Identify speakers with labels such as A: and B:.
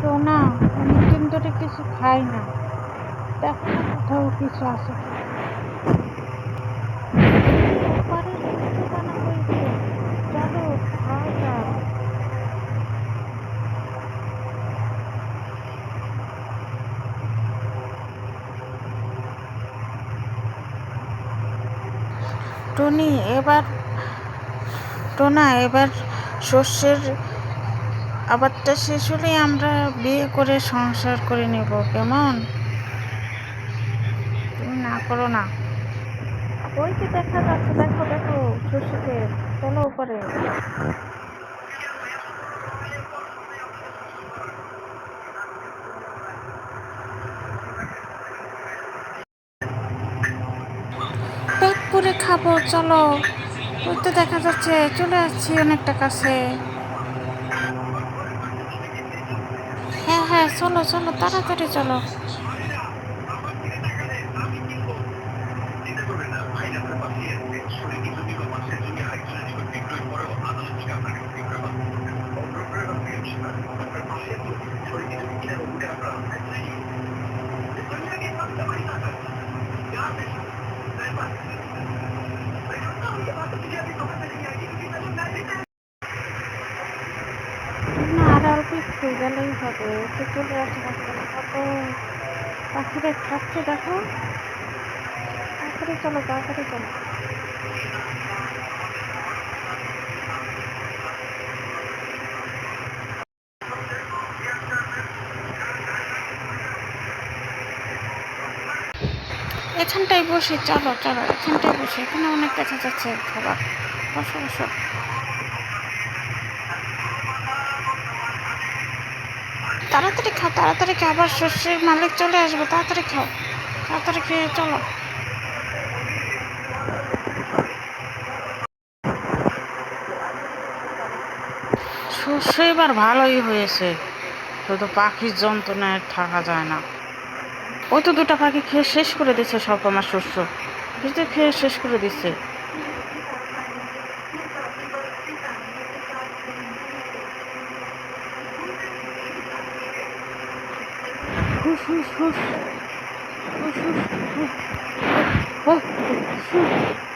A: তো না, অনেকদিন ধরে কিছু খাই না। দেখো না কোথাও কিছু আছে কি। ওপারে খিচুড়ি বানাবো একটু। চলো খাওয়া যাক। টনি এবার টোনা এবার শস্যের আবারটা শেষ হলেই আমরা বিয়ে করে সংসার করে নেব, কেমন? তুমি না করো না। ওই যে দেখা যাচ্ছে, দেখো দেখো শস্যকে। চলো উপরে। পেট পুরে খাবো, চলো। ওই তো দেখা যাচ্ছে, চলে আসছি অনেকটা কাছে। হ্যাঁ হ্যাঁ, চলো চলো, তাড়াতাড়ি চলো। না, আর অল্প একটু গেলেই হবে। একটু চলে আসো কাছাকাছি, কত পাখিরা খাচ্ছে দেখো। তাড়াতাড়ি চলো, তাড়াতাড়ি চলো। এখানটায় বসে, চলো চলো, এখানটায় বসে। এখানে অনেক দেখা যাচ্ছে খাবার। বসো বসো। তাড়াতাড়ি খাও, তাড়াতাড়ি খাও, আবার শস্যের মালিক চলে আসবে। তাড়াতাড়ি খাও, তাড়াতাড়ি খেয়ে চলো। শস্য এবার ভালোই হয়েছে, শুধু পাখির যন্ত্রণায় থাকা যায় না। ওই তো দুটা পাখি খেয়ে শেষ করে দিচ্ছে সব আমার শস্য। বুঝতে খেয়ে শেষ করে দিচ্ছে। হুস হুস হুস হুস হুস হুস হুস হুস হুস।